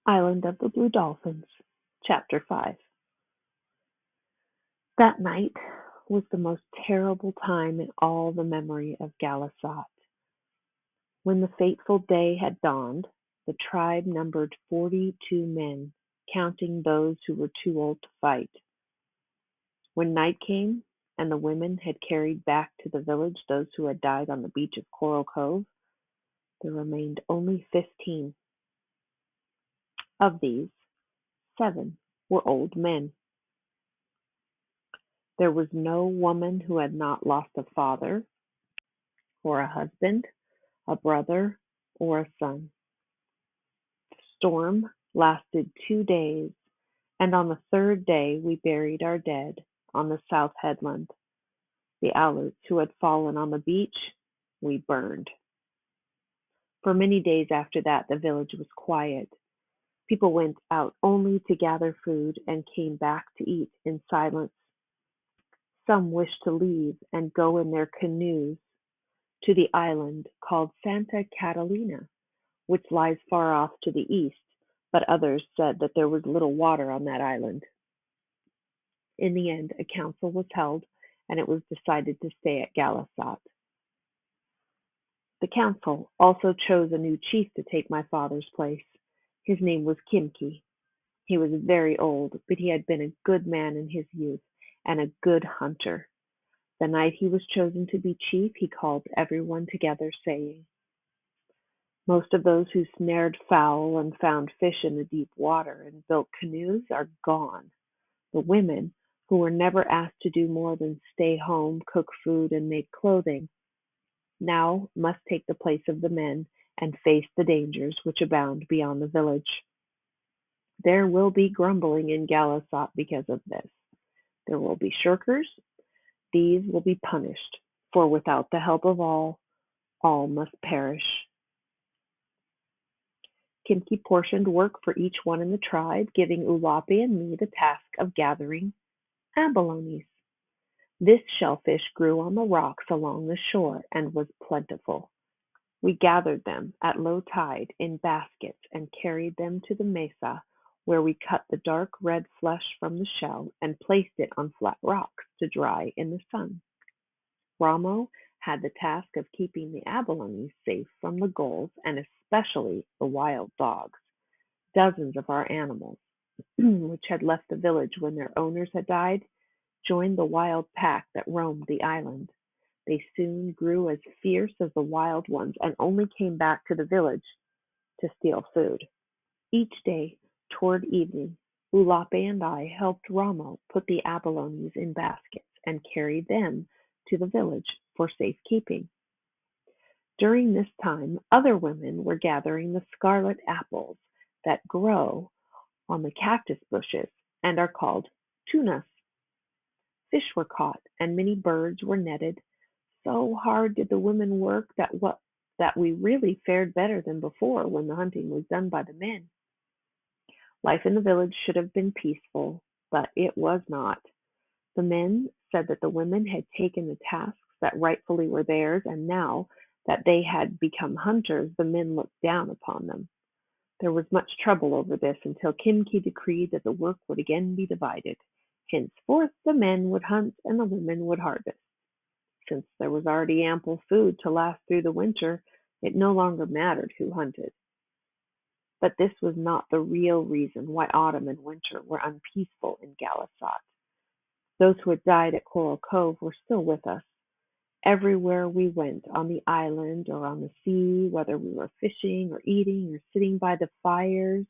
Island of the Blue Dolphins, Chapter 5. That night was the most terrible time in all the memory of Galasat. When the fateful day had dawned, the tribe numbered 42 men, counting those who were too old to fight. When night came and the women had carried back to the village those who had died on the beach of Coral Cove, there remained only 15. Of these, 7 were old men. There was no woman who had not lost a father, or a husband, a brother, or a son. The storm lasted 2 days, and on the third day we buried our dead on the south headland. The Alouts who had fallen on the beach, we burned. For many days after that, the village was quiet. People went out only to gather food and came back to eat in silence. Some wished to leave and go in their canoes to the island called Santa Catalina, which lies far off to the east, but others said that there was little water on that island. In the end, a council was held, and it was decided to stay at Galasat. The council also chose a new chief to take my father's place. His name was Kimki. He was very old, but he had been a good man in his youth and a good hunter. The night he was chosen to be chief, he called everyone together, saying, "Most of those who snared fowl and found fish in the deep water and built canoes are gone. The women, who were never asked to do more than stay home, cook food, and make clothing, now must take the place of the men and face the dangers which abound beyond the village. There will be grumbling in Galasat because of this. There will be shirkers. These will be punished, for without the help of all must perish." Kimki portioned work for each one in the tribe, giving Ulapi and me the task of gathering abalones. This shellfish grew on the rocks along the shore and was plentiful. We gathered them at low tide in baskets and carried them to the mesa, where we cut the dark red flesh from the shell and placed it on flat rocks to dry in the sun. Ramo had the task of keeping the abalones safe from the gulls and especially the wild dogs. Dozens of our animals, which had left the village when their owners had died, joined the wild pack that roamed the island. They soon grew as fierce as the wild ones and only came back to the village to steal food. Each day, toward evening, Ulape and I helped Ramo put the abalones in baskets and carry them to the village for safekeeping. During this time, other women were gathering the scarlet apples that grow on the cactus bushes and are called tunas. Fish were caught and many birds were netted. So hard did the women work that we really fared better than before when the hunting was done by the men. Life in the village should have been peaceful, but it was not. The men said that the women had taken the tasks that rightfully were theirs, and now that they had become hunters, the men looked down upon them. There was much trouble over this until Kimki decreed that the work would again be divided. Henceforth, the men would hunt and the women would harvest. Since there was already ample food to last through the winter, it no longer mattered who hunted. But this was not the real reason why autumn and winter were unpeaceful in Galasat. Those who had died at Coral Cove were still with us. Everywhere we went, on the island or on the sea, whether we were fishing or eating or sitting by the fires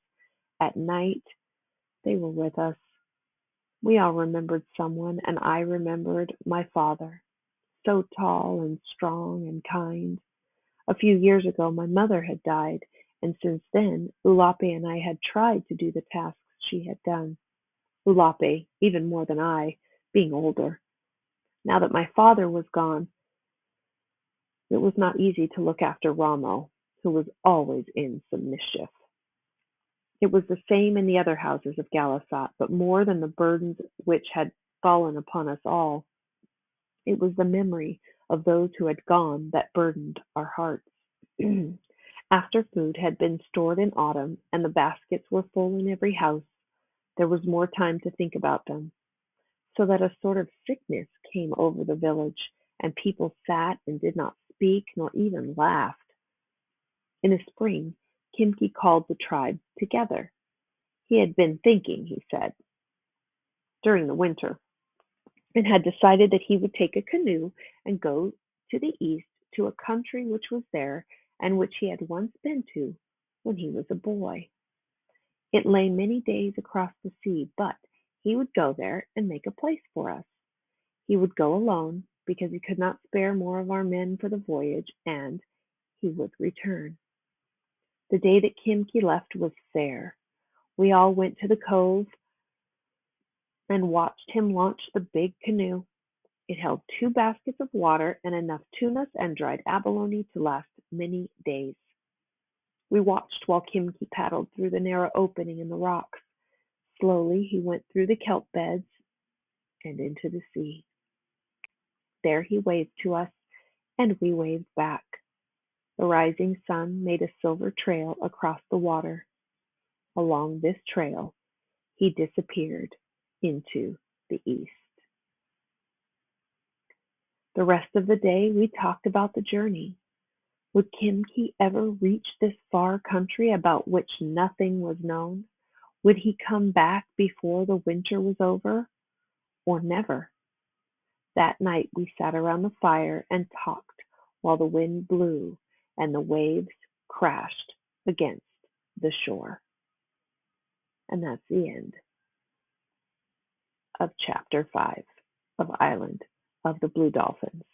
at night, they were with us. We all remembered someone, and I remembered my father, so tall and strong and kind. A few years ago, my mother had died, and since then, Ulape and I had tried to do the tasks she had done. Ulape, even more than I, being older. Now that my father was gone, it was not easy to look after Ramo, who was always in some mischief. It was the same in the other houses of Galasat, but more than the burdens which had fallen upon us all, it was the memory of those who had gone that burdened our hearts. After food had been stored in autumn and the baskets were full in every house, there was more time to think about them, so that a sort of sickness came over the village, and people sat and did not speak nor even laughed. In the spring, Kimki called the tribe together. He had been thinking, he said, during the winter, and had decided that he would take a canoe and go to the east to a country which was there and which he had once been to when he was a boy. It lay many days across the sea, but he would go there and make a place for us. He would go alone, because he could not spare more of our men for the voyage, and he would return. The day that Kimki left was fair. We all went to the cove and watched him launch the big canoe. It held 2 baskets of water and enough tunas and dried abalone to last many days. We watched while Kimki paddled through the narrow opening in the rocks. Slowly he went through the kelp beds and into the sea. There he waved to us, and we waved back. The rising sun made a silver trail across the water. Along this trail he disappeared into the east. The rest of the day we talked about the journey. Would Kimki ever reach this far country about which nothing was known? Would he come back before the winter was over, or never? That night we sat around the fire and talked while the wind blew and the waves crashed against the shore. And that's the end of chapter 5 of Island of the Blue Dolphins.